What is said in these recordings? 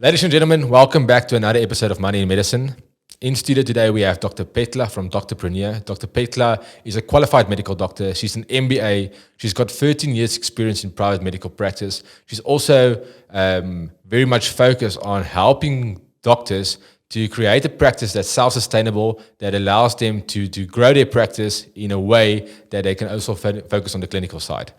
Ladies and gentlemen, welcome back to another episode of Money in Medicine. In studio today, we have Dr. Phetla from Doctorpreneur. Dr. Phetla is a qualified medical doctor. She's an MBA. She's got 13 years experience in private medical practice. She's also very much focused on helping doctors to create a practice that's self-sustainable, that allows them to grow their practice in a way that they can also focus on the clinical side.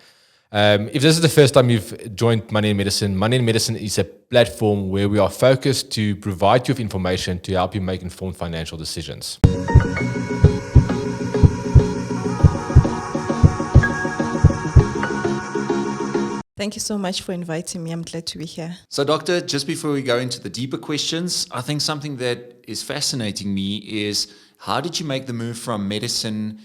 If this is the first time you've joined Money in Medicine is a platform where we are focused to provide you with information to help you make informed financial decisions. Thank you so much for inviting me. I'm glad to be here. So, Doctor, just before we go into the deeper questions, I think something that is fascinating me is how did you make the move from medicine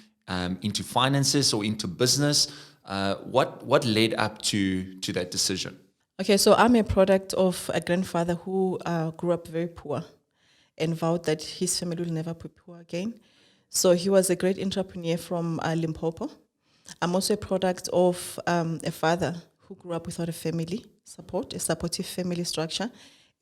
into finances or into business? What led up to that decision? Okay, so I'm a product of a grandfather who grew up very poor and vowed that his family will never be poor again. So he was a great entrepreneur from Limpopo. I'm also a product of a father who grew up without a family support, a supportive family structure,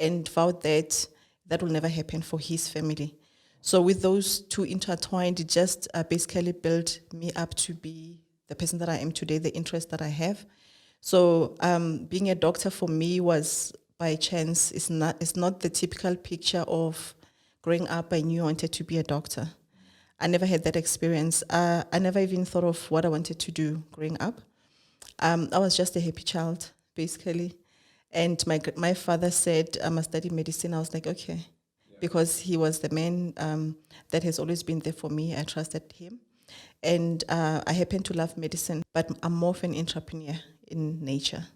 and vowed that that will never happen for his family. So with those two intertwined, it just basically built me up to be the person that I am today, the interest that I have. So being a doctor for me was by chance. It's not the typical picture of growing up. I knew I wanted to be a doctor. I never had that experience. I never even thought of what I wanted to do growing up. I was just a happy child, basically. And my father said, I must study medicine. I was like, okay, because he was the man that has always been there for me. I trusted him. And I happen to love medicine, but I'm more of an entrepreneur in nature.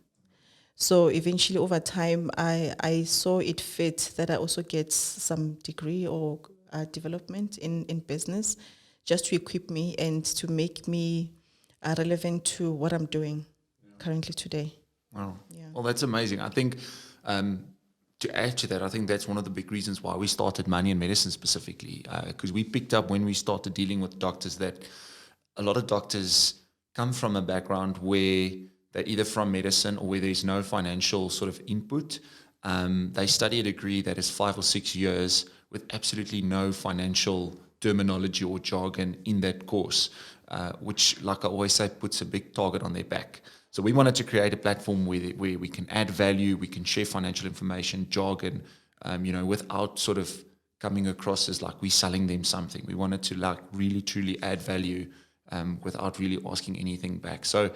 So eventually over time, I saw it fit that I also get some degree or development in business just to equip me and to make me relevant to what I'm doing currently today. Wow. Yeah. Well, that's amazing. I think to add to that, I think that's one of the big reasons why we started Money in Medicine specifically, because we picked up when we started dealing with doctors that a lot of doctors come from a background where they're either from medicine or where there's no financial sort of input. They study a degree that is 5 or 6 years with absolutely no financial terminology or jargon in that course, which, like I always say, puts a big target on their back. So we wanted to create a platform where we can add value, we can share financial information, jargon, without sort of coming across as like we're selling them something. We wanted to like really, truly add value without really asking anything back. So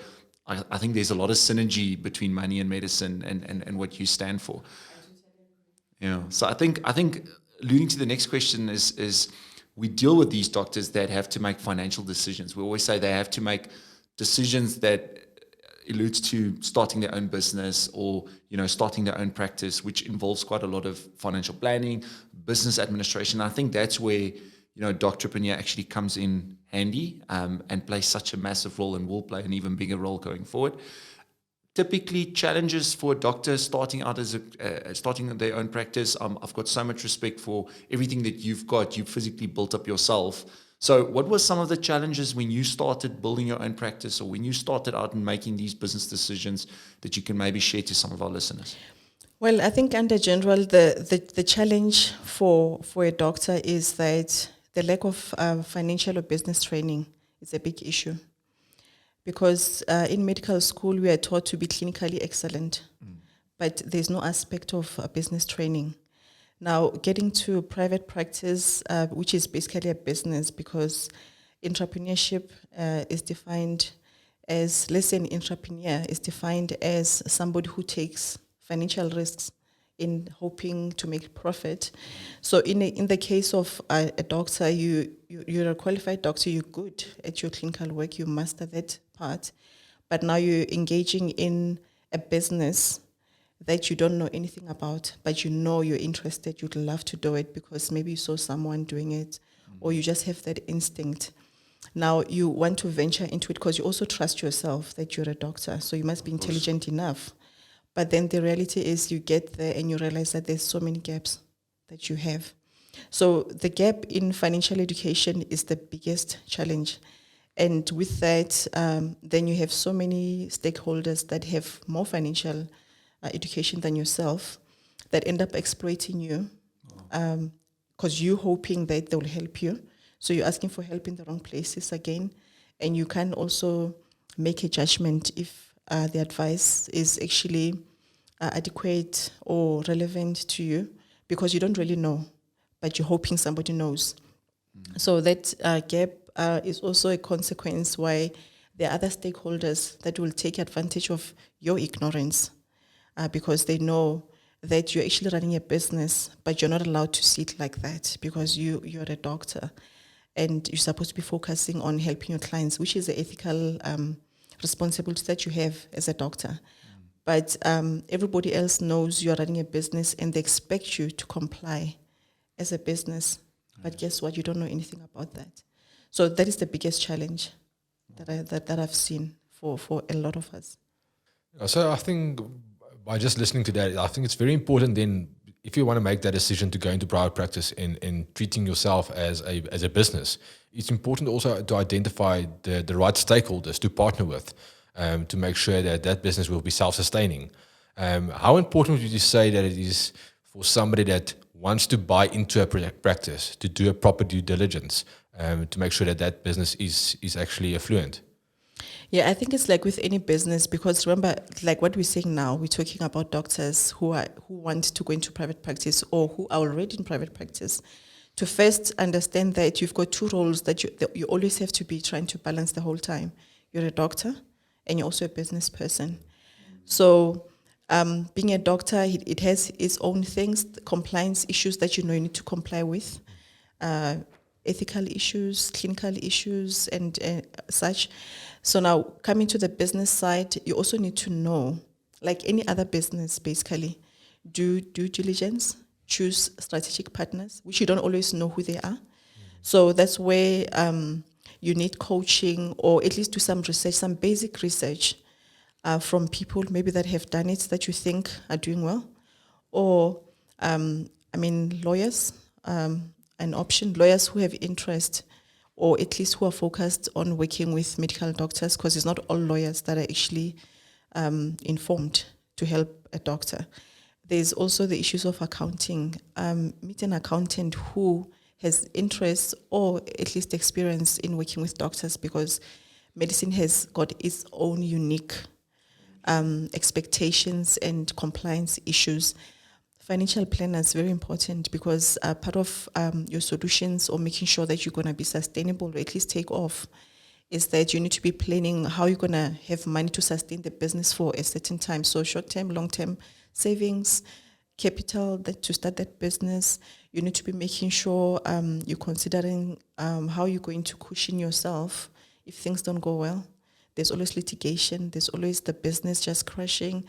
I think there's a lot of synergy between Money and Medicine and what you stand for. Yeah. So I think alluding to the next question is we deal with these doctors that have to make financial decisions. We always say they have to make decisions that alludes to starting their own business or, starting their own practice, which involves quite a lot of financial planning, business administration. I think that's where, Doctorpreneur actually comes in handy and plays such a massive role and will play an even bigger role going forward. Typically, challenges for a doctor starting out as starting their own practice. I've got so much respect for everything that you've physically built up yourself. So what were some of the challenges when you started building your own practice or when you started out and making these business decisions that you can maybe share to some of our listeners? Well, I think under general, the challenge for a doctor is that the lack of financial or business training is a big issue. Because in medical school, we are taught to be clinically excellent, but there's no aspect of business training. Now, getting to private practice, which is basically a business, because entrepreneurship is defined as, let's say an entrepreneur is defined as somebody who takes financial risks in hoping to make profit. So in the case of a doctor, you're a qualified doctor, you're good at your clinical work, you master that part, but now you're engaging in a business that you don't know anything about, but you're interested, you'd love to do it because maybe you saw someone doing it, or you just have that instinct. Now you want to venture into it because you also trust yourself that you're a doctor, so you must be intelligent enough. But then the reality is you get there and you realize that there's so many gaps that you have. So the gap in financial education is the biggest challenge. And with that, then you have so many stakeholders that have more financial education than yourself. that end up exploiting you, because you're hoping that they'll help you. So you're asking for help in the wrong places again, and you can also make a judgment if the advice is actually adequate or relevant to you, because you don't really know, but you're hoping somebody knows. So that gap is also a consequence why there are other stakeholders that will take advantage of your ignorance, because they know that you're actually running a business, but you're not allowed to see it like that because you're a doctor and you're supposed to be focusing on helping your clients, which is the ethical responsibility that you have as a doctor. But everybody else knows you're running a business and they expect you to comply as a business. But guess what? You don't know anything about that. So that is the biggest challenge that I've seen for a lot of us. So I think by just listening to that, I think it's very important then, if you want to make that decision to go into private practice and treating yourself as a business, it's important also to identify the right stakeholders to partner with, to make sure that that business will be self-sustaining. How important would you say that it is for somebody that wants to buy into a practice to do a proper due diligence, to make sure that that business is actually affluent? Yeah, I think it's like with any business, because remember, like what we're saying now, we're talking about doctors who want to go into private practice or who are already in private practice. To first understand that you've got two roles that you always have to be trying to balance the whole time. You're a doctor and you're also a business person. So being a doctor, it has its own things, compliance issues that you need to comply with, ethical issues, clinical issues, and such. So now coming to the business side, you also need to know, like any other business, basically, do due diligence, choose strategic partners, which you don't always know who they are. So that's where you need coaching, or at least do some research, some basic research from people maybe that have done it that you think are doing well. Or, lawyers, an option, lawyers who have interest or at least who are focused on working with medical doctors, because it's not all lawyers that are actually informed to help a doctor. There's also the issues of accounting. Meet an accountant who has interest or at least experience in working with doctors, because medicine has got its own unique expectations and compliance issues. Financial planner is very important, because part of your solutions or making sure that you're going to be sustainable or at least take off is that you need to be planning how you're going to have money to sustain the business for a certain time. So short-term, long-term savings, capital to start that business. You need to be making sure you're considering how you're going to cushion yourself if things don't go well. There's always litigation. There's always the business just crashing.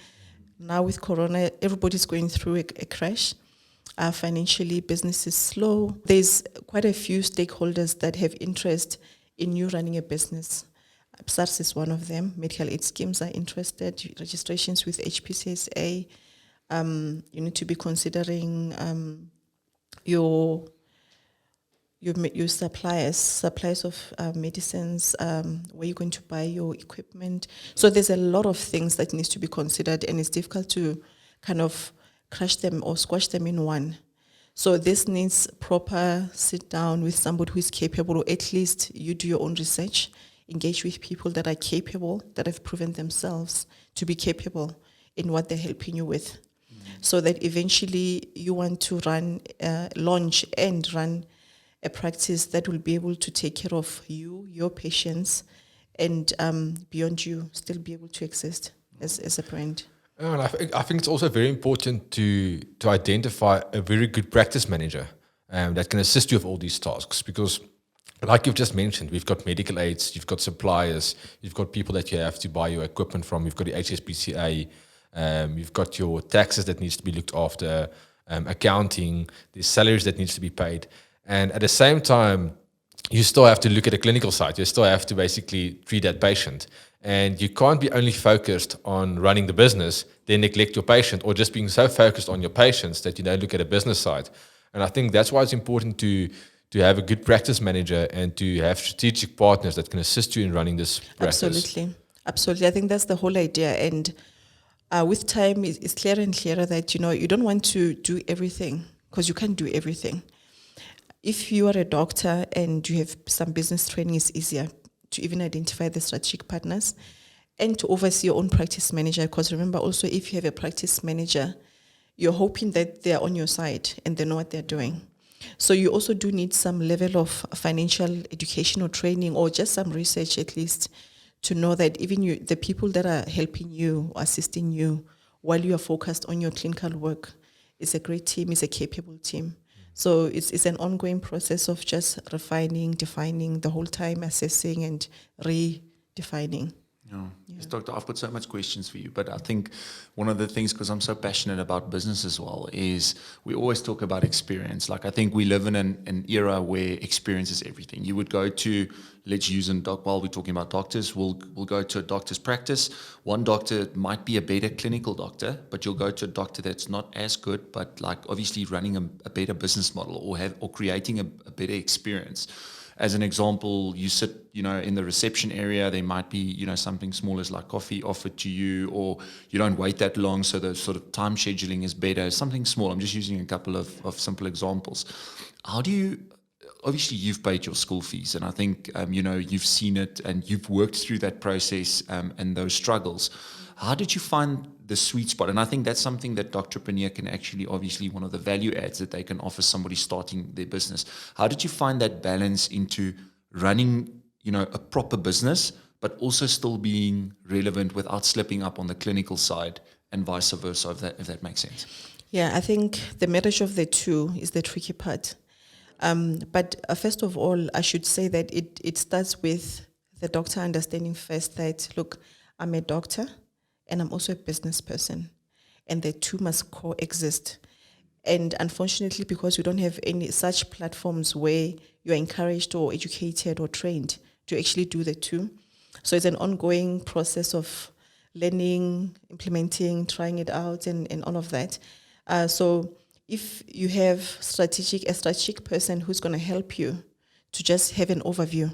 Now with Corona, everybody's going through a crash. Financially, business is slow. There's quite a few stakeholders that have interest in you running a business. SARS is one of them. Medical aid schemes are interested. Registrations with HPCSA. You need to be considering your suppliers of medicines, where you're going to buy your equipment. So there's a lot of things that needs to be considered, and it's difficult to kind of crush them or squash them in one. So this needs proper sit down with somebody who is capable, or at least you do your own research, engage with people that are capable, that have proven themselves to be capable in what they're helping you with. So that eventually you want to launch and run a practice that will be able to take care of you, your patients, and beyond you, still be able to exist as a brand. And I think it's also very important to identify a very good practice manager that can assist you with all these tasks, because like you've just mentioned, we've got medical aids, you've got suppliers, you've got people that you have to buy your equipment from, you've got the HSBCA, you've got your taxes that needs to be looked after, accounting, there's salaries that needs to be paid. And at the same time, you still have to look at the clinical side. You still have to basically treat that patient. And you can't be only focused on running the business, then neglect your patient, or just being so focused on your patients that you don't look at the business side. And I think that's why it's important to have a good practice manager and to have strategic partners that can assist you in running this practice. Absolutely. I think that's the whole idea. And with time, it's clearer and clearer that, you don't want to do everything because you can't do everything. If you are a doctor and you have some business training, it's easier to even identify the strategic partners and to oversee your own practice manager. Because remember also, if you have a practice manager, you're hoping that they're on your side and they know what they're doing. So you also do need some level of financial education or training, or just some research at least, to know that even the people that are helping you, or assisting you while you are focused on your clinical work, is a great team, is a capable team. So it's an ongoing process of just refining, defining the whole time, assessing and redefining. Yeah. Yes, Doctor, I've got so much questions for you, but I think one of the things, because I'm so passionate about business as well, is we always talk about experience. Like, I think we live in an era where experience is everything. You would go to, let's use while we're talking about doctors, we'll go to a doctor's practice. One doctor might be a better clinical doctor, but you'll go to a doctor that's not as good, but like obviously running a better business model or creating a better experience. As an example, you sit, in the reception area, there might be, something small as like coffee offered to you, or you don't wait that long, so the sort of time scheduling is better. Something small. I'm just using a couple of simple examples. How do you, obviously you've paid your school fees, and I think, you've seen it and you've worked through that process and those struggles. How did you find the sweet spot? And I think that's something that Doctorpreneur can actually, obviously, one of the value adds that they can offer somebody starting their business. How did you find that balance into running, a proper business, but also still being relevant without slipping up on the clinical side, and vice versa, if that makes sense? Yeah, I think the marriage of the two is the tricky part. But first of all, I should say that it starts with the doctor understanding first that, look, I'm a doctor, and I'm also a business person, and the two must coexist. And unfortunately, because we don't have any such platforms where you're encouraged or educated or trained to actually do the two. So it's an ongoing process of learning, implementing, trying it out, and all of that. So if you have a strategic person who's going to help you to just have an overview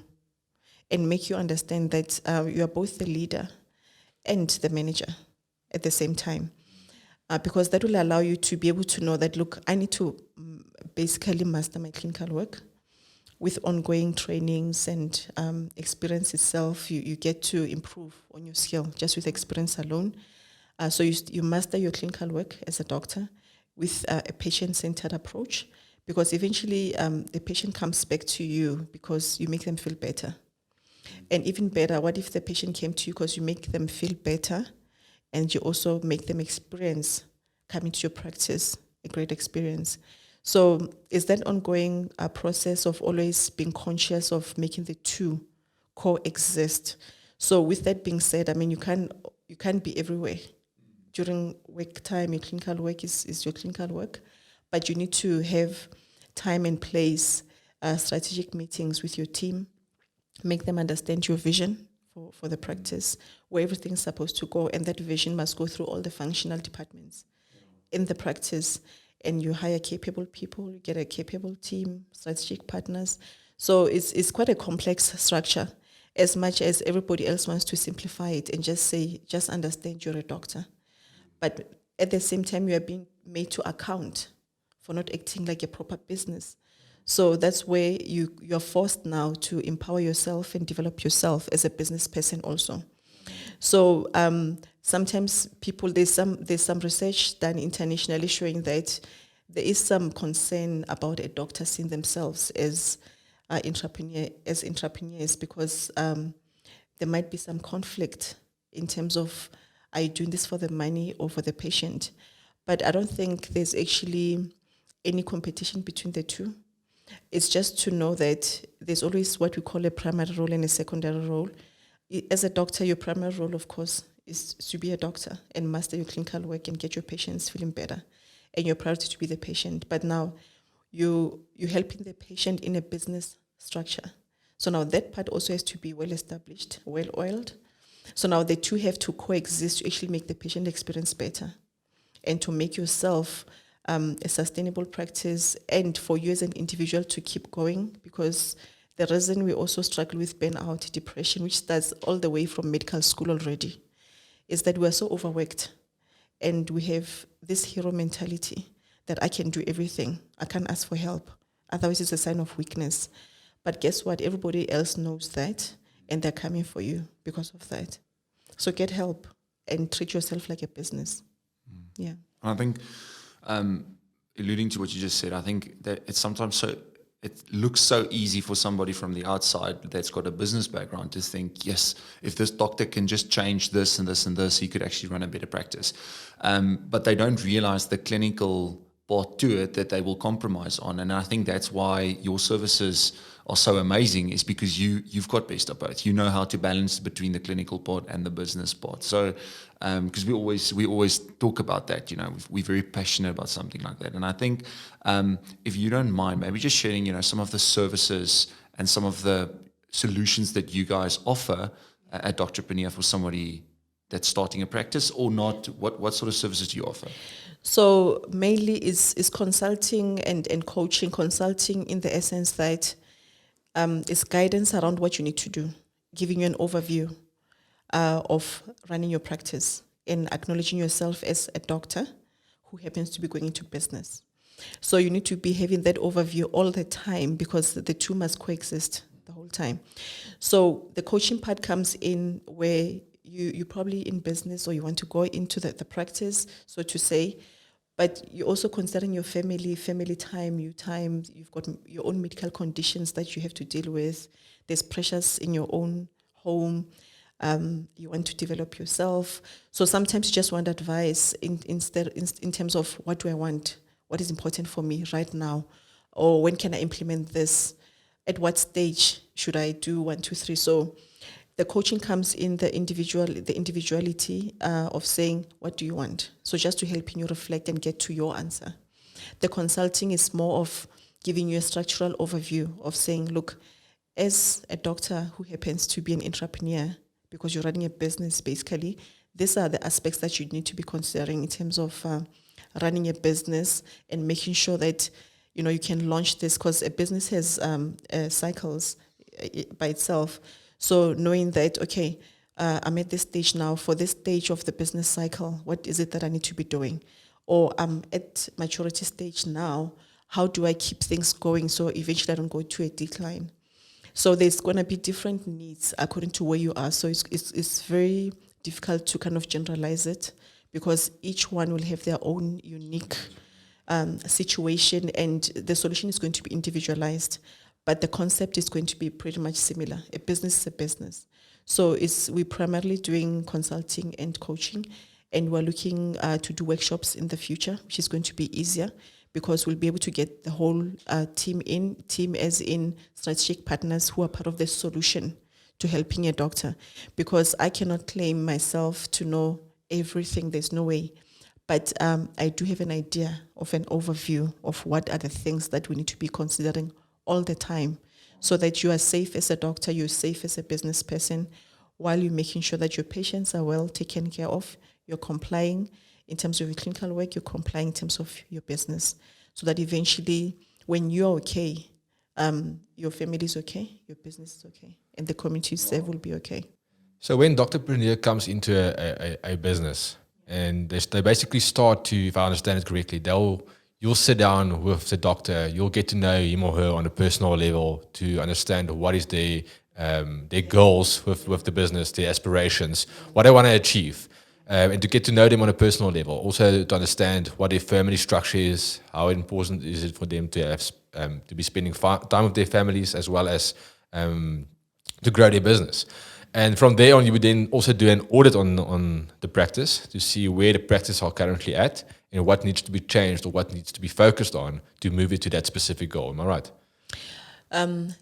and make you understand that you are both the leader and the manager at the same time, because that will allow you to be able to know that, look, I need to basically master my clinical work with ongoing trainings and experience itself. You get to improve on your skill just with experience alone. So you master your clinical work as a doctor with a patient-centered approach, because eventually the patient comes back to you because you make them feel better. And even better, what if the patient came to you because you make them feel better and you also make them experience coming to your practice, a great experience? So it's that ongoing process of always being conscious of making the two coexist. So with that being said, I mean, you can't be everywhere. During work time, your clinical work is your clinical work, but you need to have time and place, strategic meetings with your team, make them understand your vision for the practice, where everything's supposed to go, and that vision must go through all the functional departments in the practice. And you hire capable people, you get a capable team, strategic partners. So it's quite a complex structure, as much as everybody else wants to simplify it and just say, just understand you're a doctor. But at the same time, you are being made to account for not acting like a proper business. So that's where you're forced now to empower yourself and develop yourself as a business person also. So sometimes there's some research done internationally showing that there is some concern about a doctor seeing themselves as entrepreneurs, because there might be some conflict in terms of, are you doing this for the money or for the patient? But I don't think there's actually any competition between the two. It's just to know that there's always what we call a primary role and a secondary role. As a doctor, your primary role, of course, is to be a doctor and master your clinical work and get your patients feeling better, and your priority to be the patient. But now you're helping the patient in a business structure. So now that part also has to be well established, well oiled. So now the two have to coexist to actually make the patient experience better and to make yourself a sustainable practice, and for you as an individual to keep going, because the reason we also struggle with burnout, depression, which starts all the way from medical school already, is that we are so overworked. and we have this hero mentality that I can do everything. I can't ask for help. Otherwise, it's a sign of weakness. But guess what? Everybody else knows that, and they're coming for you because of that. So get help and treat yourself like a business. Yeah. I think, alluding to what you just said, I think that it's sometimes it looks so easy for somebody from the outside that's got a business background to think, yes, if this doctor can just change this and this and this, he could actually run a better practice. But they don't realize the clinical part to it that they will compromise on. And I think that's why your services are so amazing, is because you've got best of both. You know how to balance between the clinical part and the business part. So because we always talk about that, we're very passionate about something like that. And I think if you don't mind, maybe just sharing, some of the services and some of the solutions that you guys offer at Doctorpreneur for somebody that's starting a practice or not. What sort of services do you offer? So mainly is consulting and coaching. Consulting in the essence that is guidance around what you need to do, giving you an overview of running your practice and acknowledging yourself as a doctor who happens to be going into business. So you need to be having that overview all the time, because the two must coexist the whole time. So the coaching part comes in where you're probably in business or you want to go into the practice, so to say, but you're also considering your family time, you've got your own medical conditions that you have to deal with. There's pressures in your own home. You want to develop yourself. So sometimes you just want advice in terms of what do I want? What is important for me right now? Or when can I implement this? At what stage should I do 1, 2, 3? So the coaching comes in the individuality of saying, what do you want? So just to helping you reflect and get to your answer. The consulting is more of giving you a structural overview of saying, look, as a doctor who happens to be an entrepreneur, because you're running a business basically, these are the aspects that you need to be considering in terms of running a business and making sure that you can launch this, because a business has cycles by itself. So knowing that, okay, I'm at this stage now, for this stage of the business cycle, what is it that I need to be doing? Or I'm at maturity stage now, how do I keep things going so eventually I don't go to a decline? So there's going to be different needs according to where you are. So it's very difficult to kind of generalize it, because each one will have their own unique situation, and the solution is going to be individualized. But the concept is going to be pretty much similar. A business is a business. So we're primarily doing consulting and coaching, and we're looking to do workshops in the future, which is going to be easier, because we'll be able to get the whole team as in strategic partners who are part of the solution to helping a doctor. Because I cannot claim myself to know everything, there's no way. But I do have an idea of an overview of what are the things that we need to be considering all the time, so that you are safe as a doctor, you're safe as a business person, while you're making sure that your patients are well taken care of, you're complying in terms of your clinical work, you're complying in terms of your business, so that eventually when you're okay, your family is okay, your business is okay, and the community you serve will be okay. So when Doctorpreneur comes into a business, and they basically start to, if I understand it correctly, you'll sit down with the doctor, you'll get to know him or her on a personal level to understand what is their goals with the business, their aspirations, what they want to achieve, and to get to know them on a personal level. Also to understand what their family structure is, how important is it for them to have to be spending time with their families, as well as to grow their business. And from there on, you would then also do an audit on the practice to see where the practice are currently at and what needs to be changed or what needs to be focused on to move it to that specific goal. Am I right?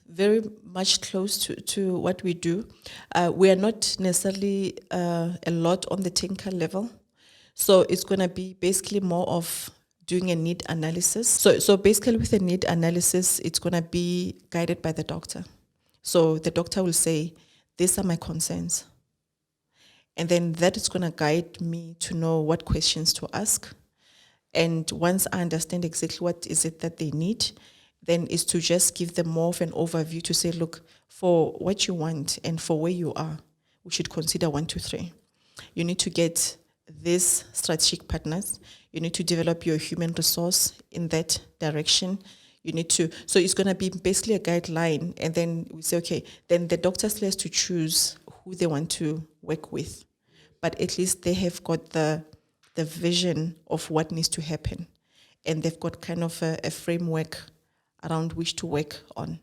Very much close to what we do. We are not necessarily a lot on the technical level. So it's going to be basically more of doing a need analysis. So basically with a need analysis, it's going to be guided by the doctor. So the doctor will say, these are my concerns. And then that is going to guide me to know what questions to ask. And once I understand exactly what is it that they need, then is to just give them more of an overview to say, look, for what you want and for where you are, we should consider 1, 2, 3. You need to get these strategic partners. You need to develop your human resource in that direction. You need to, so it's going to be basically a guideline. And then we say, okay, then the doctor still has to choose who they want to work with. But at least they have got the vision of what needs to happen. And they've got kind of a framework around which to work on.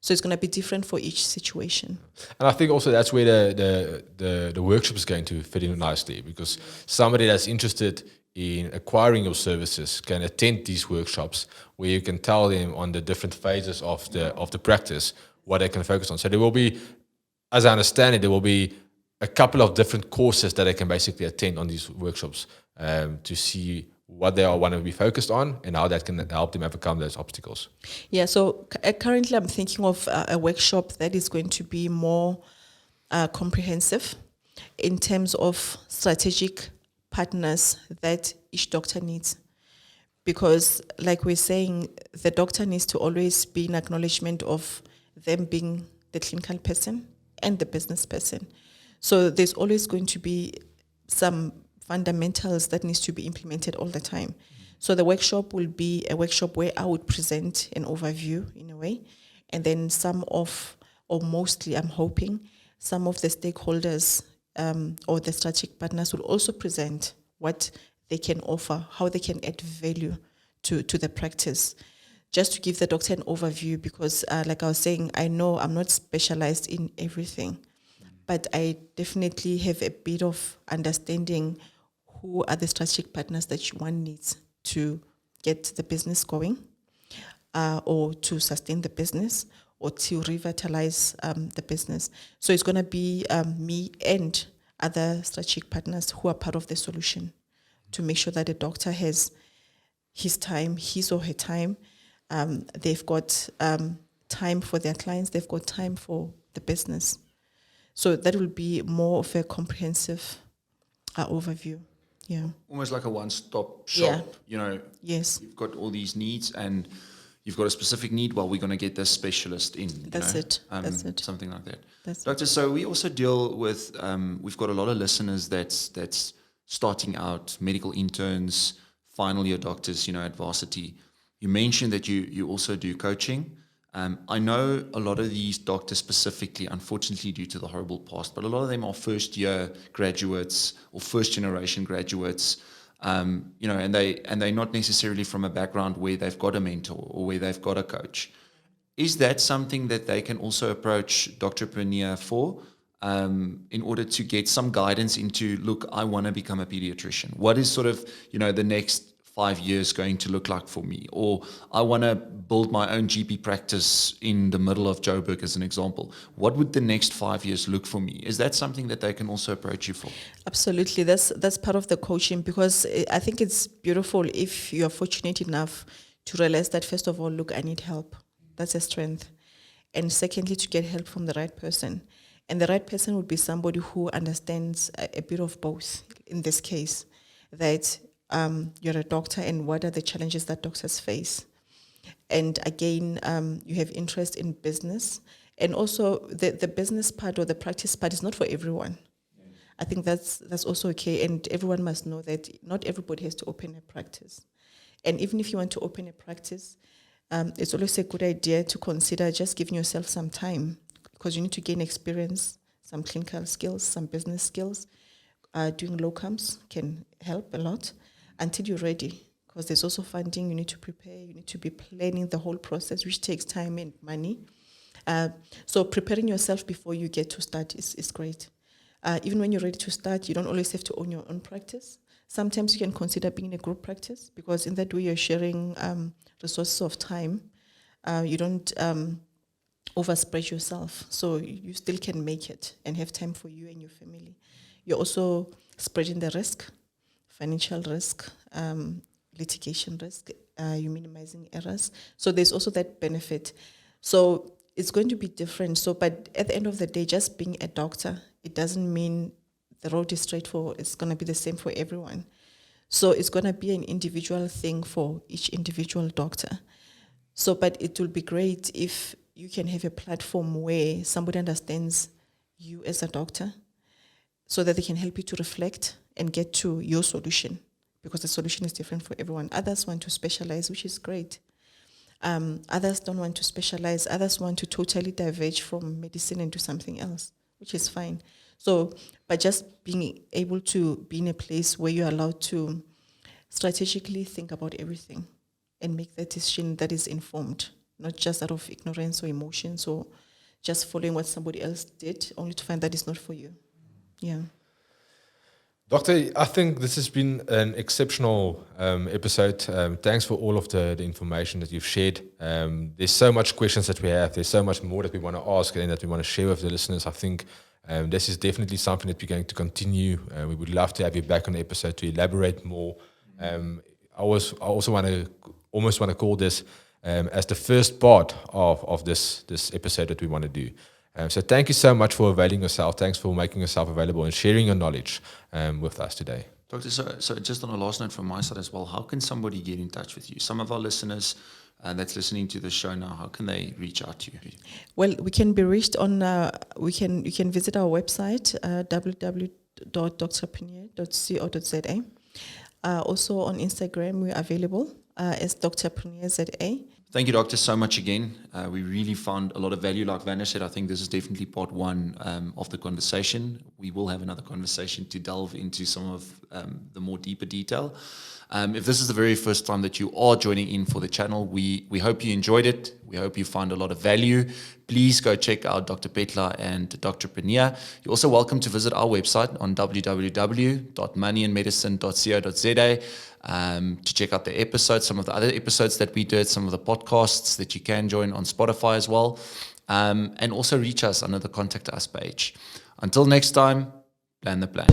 So it's going to be different for each situation. And I think also that's where the workshop is going to fit in nicely, because somebody that's interested in acquiring your services can attend these workshops where you can tell them on the different phases of the practice what they can focus on. So there will be, as I understand it, there will be a couple of different courses that they can basically attend on these workshops to see what they want to be focused on and how that can help them overcome those obstacles. Yeah, so currently I'm thinking of a workshop that is going to be more comprehensive in terms of strategic partners that each doctor needs. Because like we're saying, the doctor needs to always be in acknowledgement of them being the clinical person and the business person. So there's always going to be some fundamentals that needs to be implemented all the time. So the workshop will be a workshop where I would present an overview in a way, and then some of, or mostly I'm hoping, some of the stakeholders or the strategic partners will also present what they can offer, how they can add value to the practice. Just to give the doctor an overview, because like I was saying, I know I'm not specialized in everything, but I definitely have a bit of understanding who are the strategic partners that one needs to get the business going, or to sustain the business, or to revitalize the business. So it's going to be me and other strategic partners who are part of the solution to make sure that the doctor has his time, his or her time. They've got time for their clients. They've got time for the business. So that will be more of a comprehensive overview. Yeah. Almost like a one-stop shop. Yeah. Yes. You've got all these needs and you've got a specific need, well, we're going to get this specialist in. That's it. That's it. Something like that. That's Doctor, so we also deal with, we've got a lot of listeners that's starting out, medical interns, final year doctors, at varsity. You mentioned that you also do coaching. I know a lot of these doctors specifically, unfortunately due to the horrible past, but a lot of them are first year graduates or first generation graduates, and they're not necessarily from a background where they've got a mentor or where they've got a coach. Is that something that they can also approach Doctorpreneur for, in order to get some guidance into, look, I want to become a pediatrician. What is sort of, the next 5 years going to look like for me? Or I want to build my own GP practice in the middle of Joburg as an example. What would the next 5 years look for me? Is that something that they can also approach you for? Absolutely. That's part of the coaching, because I think it's beautiful if you're fortunate enough to realize that, first of all, look, I need help. That's a strength. And secondly, to get help from the right person. And the right person would be somebody who understands a bit of both in this case, that you're a doctor and what are the challenges that doctors face. And again, you have interest in business. And also the business part or the practice part is not for everyone. I think that's also okay. And everyone must know that not everybody has to open a practice. And even if you want to open a practice, it's always a good idea to consider just giving yourself some time, because you need to gain experience, some clinical skills, some business skills. Doing locums can help a lot until you're ready, because there's also funding. You need to prepare. You need to be planning the whole process, which takes time and money. So preparing yourself before you get to start is great. Even when you're ready to start, you don't always have to own your own practice. Sometimes you can consider being in a group practice, because in that way you're sharing resources of time. You don't overspread yourself, so you still can make it and have time for you and your family. You're also spreading the risk, financial risk, litigation risk. You're minimizing errors. So there's also that benefit. So it's going to be different. So, but at the end of the day, just being a doctor, it doesn't mean the road is straight for. It's going to be the same for everyone. So it's going to be an individual thing for each individual doctor. So, but it will be great if you can have a platform where somebody understands you as a doctor, so that they can help you to reflect and get to your solution, because the solution is different for everyone. Others want to specialize, which is great. Others don't want to specialize. Others want to totally diverge from medicine and do something else, which is fine. So, but just being able to be in a place where you're allowed to strategically think about everything and make that decision that is informed, not just out of ignorance or emotions or just following what somebody else did, only to find that it's not for you. Yeah. Doctor, I think this has been an exceptional episode. Thanks for all of the information that you've shared. There's so much questions that we have. There's so much more that we want to ask and that we want to share with the listeners. I think this is definitely something that we're going to continue. We would love to have you back on the episode to elaborate more. I also want to almost want to call this as the first part of this episode that we want to do. So thank you so much for availing yourself. Thanks for making yourself available and sharing your knowledge with us today. Doctor, so just on a last note from my side as well, how can somebody get in touch with you? Some of our listeners that's listening to the show now, how can they reach out to you? Well, we can be reached on, you can visit our website, www.doctorpreneur.co.za. Also on Instagram, we're available as DoctorpreneurZA. Thank you, Doctor, so much again. We really found a lot of value. Like Vanna said, I think this is definitely part one of the conversation. We will have another conversation to delve into some of the more deeper detail. If this is the very first time that you are joining in for the channel, we hope you enjoyed it. We hope you found a lot of value. Please go check out Dr. Phetla and Doctorpreneur. You're also welcome to visit our website on www.moneyandmedicine.co.za to check out the episodes, some of the other episodes that we did, some of the podcasts that you can join on Spotify as well, and also reach us under the Contact Us page. Until next time, plan the plan.